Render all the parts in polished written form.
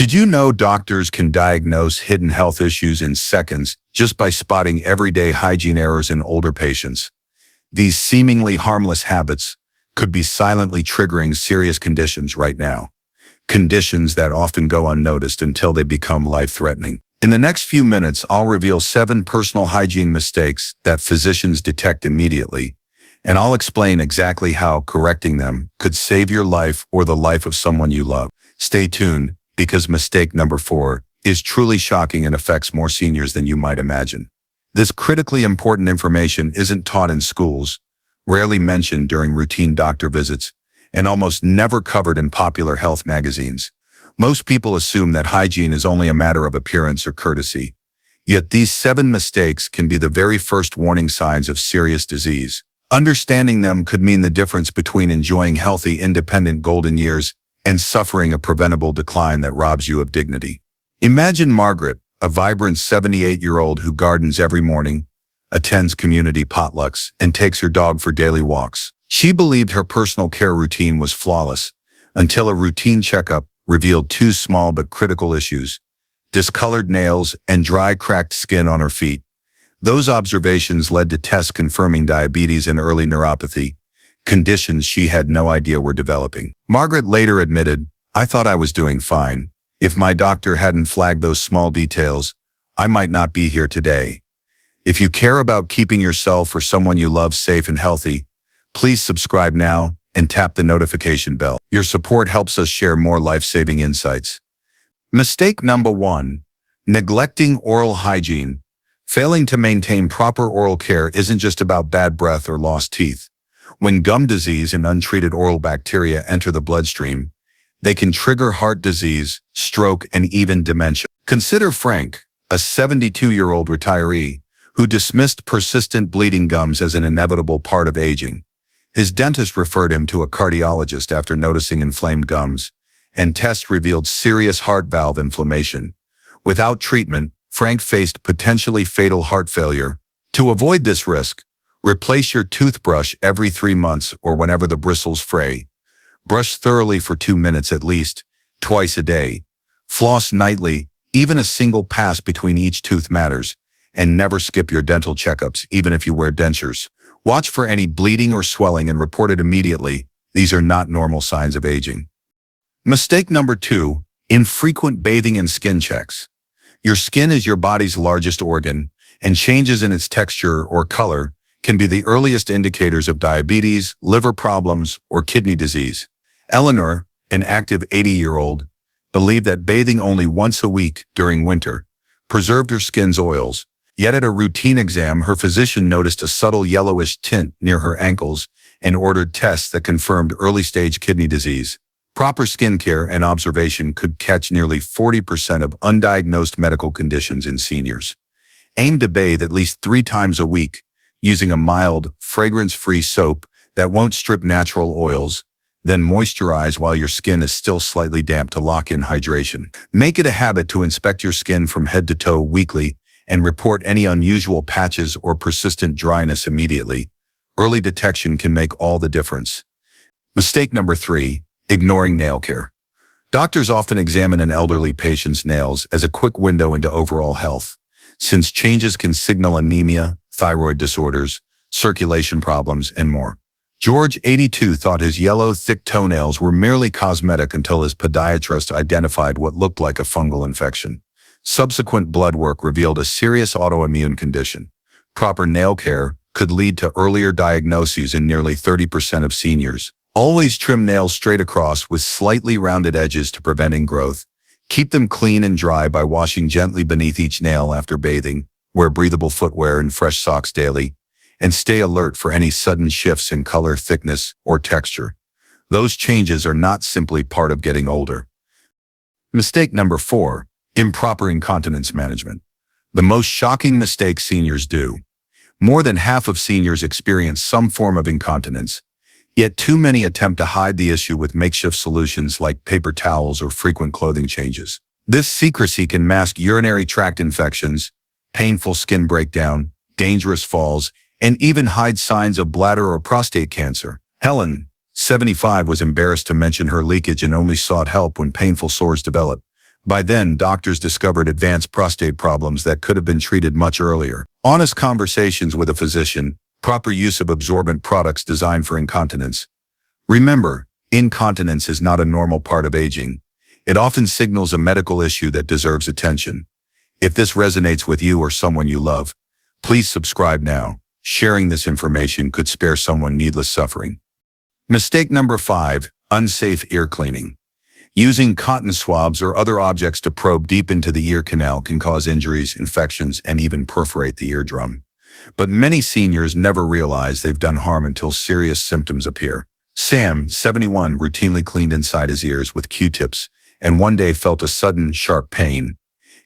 Did you know doctors can diagnose hidden health issues in seconds just by spotting everyday hygiene errors in older patients? These seemingly harmless habits could be silently triggering serious conditions right now. Conditions that often go unnoticed until they become life-threatening. In the next few minutes, I'll reveal 7 personal hygiene mistakes that physicians detect immediately, and I'll explain exactly how correcting them could save your life or the life of someone you love. Stay tuned, because mistake number 4 is truly shocking and affects more seniors than you might imagine. This critically important information isn't taught in schools, rarely mentioned during routine doctor visits, and almost never covered in popular health magazines. Most people assume that hygiene is only a matter of appearance or courtesy. Yet these 7 mistakes can be the very first warning signs of serious disease. Understanding them could mean the difference between enjoying healthy, independent golden years and suffering a preventable decline that robs you of dignity. Imagine Margaret, a vibrant 78-year-old who gardens every morning, attends community potlucks, and takes her dog for daily walks. She believed her personal care routine was flawless until a routine checkup revealed 2 small but critical issues: discolored nails and dry, cracked skin on her feet. Those observations led to tests confirming diabetes and early neuropathy, conditions she had no idea were developing. Margaret later admitted, "I thought I was doing fine. If my doctor hadn't flagged those small details, I might not be here today." If you care about keeping yourself or someone you love safe and healthy, please subscribe now and tap the notification bell. Your support helps us share more life-saving insights. Mistake number 1: neglecting oral hygiene. Failing to maintain proper oral care isn't just about bad breath or lost teeth. When gum disease and untreated oral bacteria enter the bloodstream, they can trigger heart disease, stroke, and even dementia. Consider Frank, a 72-year-old retiree who dismissed persistent bleeding gums as an inevitable part of aging. His dentist referred him to a cardiologist after noticing inflamed gums, and tests revealed serious heart valve inflammation. Without treatment, Frank faced potentially fatal heart failure. To avoid this risk, replace your toothbrush every 3 months or whenever the bristles fray. Brush thoroughly for 2 minutes at least, twice a day. Floss nightly, even a single pass between each tooth matters. And never skip your dental checkups, even if you wear dentures. Watch for any bleeding or swelling and report it immediately. These are not normal signs of aging. Mistake number 2: infrequent bathing and skin checks. Your skin is your body's largest organ, and changes in its texture or color can be the earliest indicators of diabetes, liver problems, or kidney disease. Eleanor, an active 80-year-old, believed that bathing only once a week during winter preserved her skin's oils. Yet at a routine exam, her physician noticed a subtle yellowish tint near her ankles and ordered tests that confirmed early-stage kidney disease. Proper skincare and observation could catch nearly 40% of undiagnosed medical conditions in seniors. Aim to bathe at least 3 times a week, using a mild, fragrance-free soap that won't strip natural oils. Then moisturize while your skin is still slightly damp to lock in hydration. Make it a habit to inspect your skin from head to toe weekly and report any unusual patches or persistent dryness immediately. Early detection can make all the difference. Mistake number 3: ignoring nail care. Doctors often examine an elderly patient's nails as a quick window into overall health, since changes can signal anemia, thyroid disorders, circulation problems, and more. George, 82, thought his yellow, thick toenails were merely cosmetic until his podiatrist identified what looked like a fungal infection. Subsequent blood work revealed a serious autoimmune condition. Proper nail care could lead to earlier diagnoses in nearly 30% of seniors. Always trim nails straight across with slightly rounded edges to prevent ingrowth. Keep them clean and dry by washing gently beneath each nail after bathing. Wear breathable footwear and fresh socks daily. And stay alert for any sudden shifts in color, thickness, or texture. Those changes are not simply part of getting older. Mistake number 4: improper incontinence management. The most shocking mistake seniors do. More than half of seniors experience some form of incontinence, yet too many attempt to hide the issue with makeshift solutions like paper towels or frequent clothing changes. This secrecy can mask urinary tract infections, painful skin breakdown, dangerous falls, and even hide signs of bladder or prostate cancer. Helen, 75, was embarrassed to mention her leakage and only sought help when painful sores developed. By then, doctors discovered advanced prostate problems that could have been treated much earlier. Honest conversations with a physician, proper use of absorbent products designed for incontinence. Remember, incontinence is not a normal part of aging. It often signals a medical issue that deserves attention. If this resonates with you or someone you love, please subscribe now. Sharing this information could spare someone needless suffering. Mistake number 5, unsafe ear cleaning. Using cotton swabs or other objects to probe deep into the ear canal can cause injuries, infections, and even perforate the eardrum. But many seniors never realize they've done harm until serious symptoms appear. Sam, 71, routinely cleaned inside his ears with Q-tips and one day felt a sudden, sharp pain.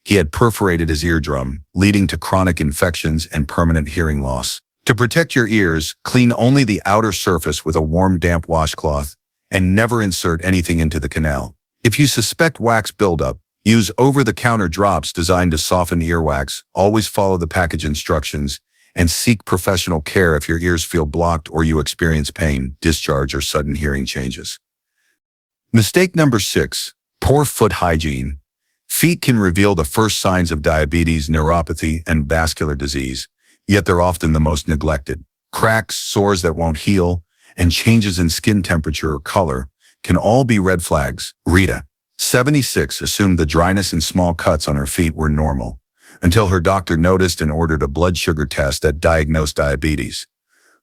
He had perforated his eardrum, leading to chronic infections and permanent hearing loss. To protect your ears, clean only the outer surface with a warm, damp washcloth and never insert anything into the canal. If you suspect wax buildup, use over-the-counter drops designed to soften earwax. Always follow the package instructions and seek professional care if your ears feel blocked or you experience pain, discharge, or sudden hearing changes. Mistake number 6, poor foot hygiene. Feet can reveal the first signs of diabetes, neuropathy, and vascular disease, yet they're often the most neglected. Cracks, sores that won't heal, and changes in skin temperature or color can all be red flags. Rita, 76, assumed the dryness and small cuts on her feet were normal, until her doctor noticed and ordered a blood sugar test that diagnosed diabetes.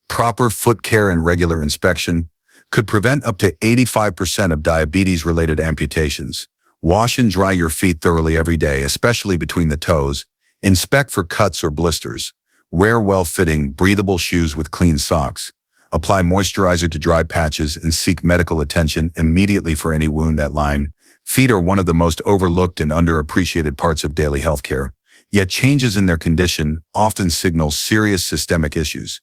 Proper foot care and regular inspection could prevent up to 85% of diabetes-related amputations. Wash and dry your feet thoroughly every day, especially between the toes. Inspect for cuts or blisters. Wear well-fitting, breathable shoes with clean socks. Apply moisturizer to dry patches and seek medical attention immediately for any wound that line. Feet are one of the most overlooked and underappreciated parts of daily healthcare, yet changes in their condition often signal serious systemic issues.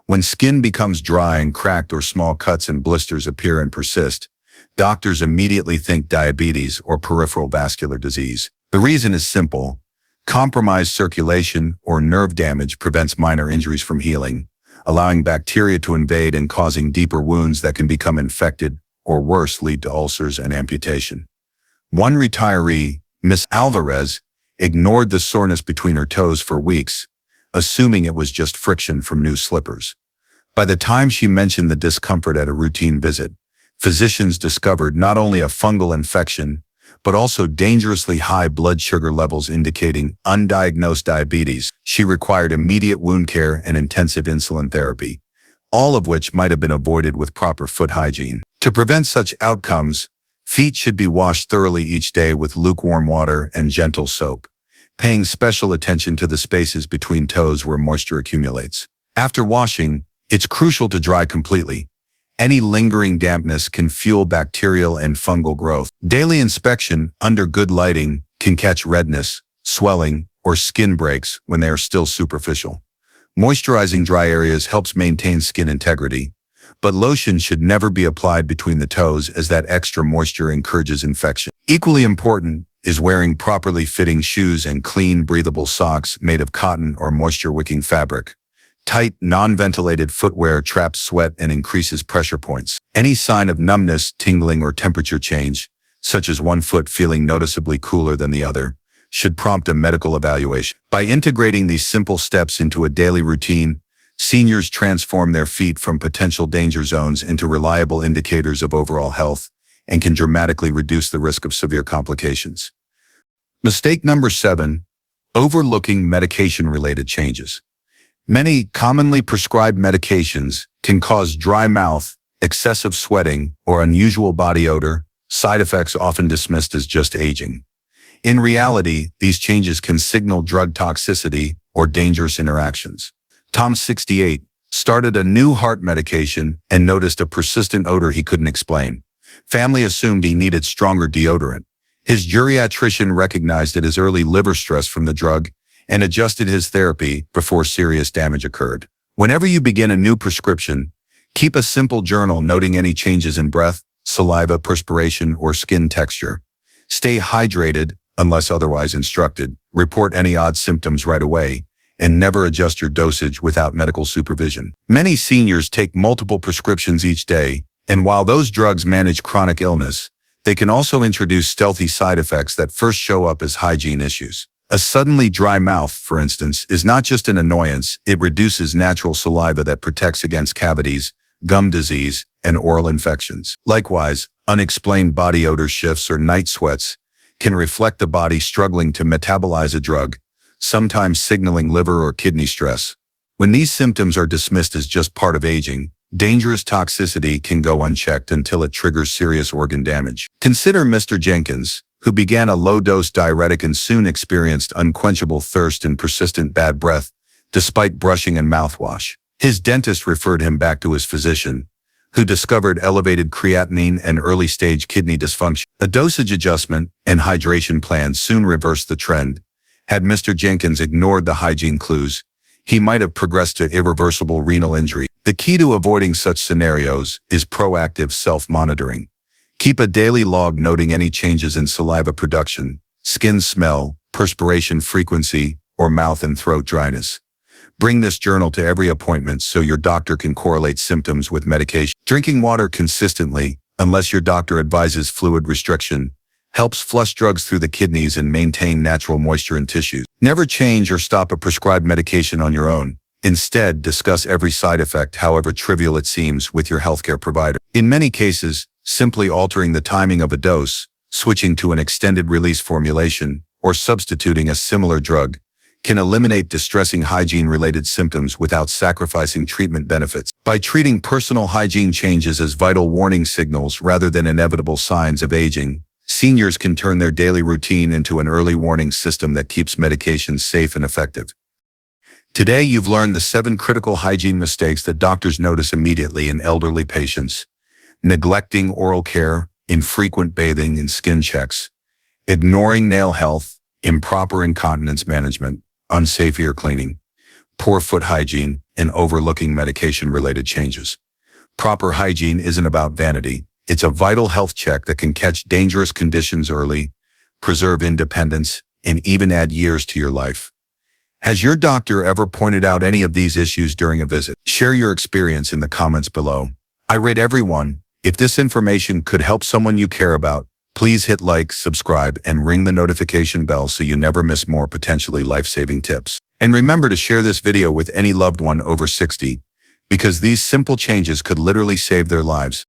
When skin becomes dry and cracked or small cuts and blisters appear and persist, doctors immediately think diabetes or peripheral vascular disease. The reason is simple. Compromised circulation or nerve damage prevents minor injuries from healing, allowing bacteria to invade and causing deeper wounds that can become infected or worse, lead to ulcers and amputation. One retiree, Miss Alvarez, ignored the soreness between her toes for weeks, assuming it was just friction from new slippers. By the time she mentioned the discomfort at a routine visit, physicians discovered not only a fungal infection, but also dangerously high blood sugar levels indicating undiagnosed diabetes. She required immediate wound care and intensive insulin therapy, all of which might have been avoided with proper foot hygiene. To prevent such outcomes, feet should be washed thoroughly each day with lukewarm water and gentle soap, paying special attention to the spaces between toes where moisture accumulates. After washing, it's crucial to dry completely. Any lingering dampness can fuel bacterial and fungal growth. Daily inspection under good lighting can catch redness, swelling, or skin breaks when they are still superficial. Moisturizing dry areas helps maintain skin integrity, but lotion should never be applied between the toes as that extra moisture encourages infection. Equally important is wearing properly fitting shoes and clean, breathable socks made of cotton or moisture-wicking fabric. Tight, non-ventilated footwear traps sweat and increases pressure points. Any sign of numbness, tingling, or temperature change, such as one foot feeling noticeably cooler than the other, should prompt a medical evaluation. By integrating these simple steps into a daily routine, seniors transform their feet from potential danger zones into reliable indicators of overall health and can dramatically reduce the risk of severe complications. Mistake number 7, overlooking medication-related changes. Many commonly prescribed medications can cause dry mouth, excessive sweating, or unusual body odor, side effects often dismissed as just aging. In reality, these changes can signal drug toxicity or dangerous interactions. Tom, 68, started a new heart medication and noticed a persistent odor he couldn't explain. Family assumed he needed stronger deodorant. His geriatrician recognized it as early liver stress from the drug and adjusted his therapy before serious damage occurred. Whenever you begin a new prescription, keep a simple journal noting any changes in breath, saliva, perspiration, or skin texture. Stay hydrated unless otherwise instructed. Report any odd symptoms right away, and never adjust your dosage without medical supervision. Many seniors take multiple prescriptions each day, and while those drugs manage chronic illness, They can also introduce stealthy side effects that first show up as hygiene issues. A suddenly dry mouth, for instance, is not just an annoyance, it reduces natural saliva that protects against cavities, gum disease, and oral infections. Likewise, unexplained body odor shifts or night sweats can reflect the body struggling to metabolize a drug, sometimes signaling liver or kidney stress. When these symptoms are dismissed as just part of aging, dangerous toxicity can go unchecked until it triggers serious organ damage. Consider Mr. Jenkins, who began a low-dose diuretic and soon experienced unquenchable thirst and persistent bad breath, despite brushing and mouthwash. His dentist referred him back to his physician, who discovered elevated creatinine and early-stage kidney dysfunction. A dosage adjustment and hydration plan soon reversed the trend. Had Mr. Jenkins ignored the hygiene clues, he might have progressed to irreversible renal injury. The key to avoiding such scenarios is proactive self-monitoring. Keep a daily log noting any changes in saliva production, skin smell, perspiration frequency, or mouth and throat dryness. Bring this journal to every appointment so your doctor can correlate symptoms with medication. Drinking water consistently, unless your doctor advises fluid restriction, helps flush drugs through the kidneys and maintain natural moisture in tissues. Never change or stop a prescribed medication on your own. Instead, discuss every side effect, however trivial it seems, with your healthcare provider. In many cases, simply altering the timing of a dose, switching to an extended-release formulation, or substituting a similar drug can eliminate distressing hygiene-related symptoms without sacrificing treatment benefits. By treating personal hygiene changes as vital warning signals rather than inevitable signs of aging, seniors can turn their daily routine into an early warning system that keeps medications safe and effective. Today, you've learned the 7 critical hygiene mistakes that doctors notice immediately in elderly patients: neglecting oral care, infrequent bathing and skin checks, ignoring nail health, improper incontinence management, unsafe ear cleaning, poor foot hygiene, and overlooking medication-related changes. Proper hygiene isn't about vanity. It's a vital health check that can catch dangerous conditions early, preserve independence, and even add years to your life. Has your doctor ever pointed out any of these issues during a visit? Share your experience in the comments below. I rate everyone. If this information could help someone you care about, please hit like, subscribe, and ring the notification bell so you never miss more potentially life-saving tips. And remember to share this video with any loved one over 60, because these simple changes could literally save their lives.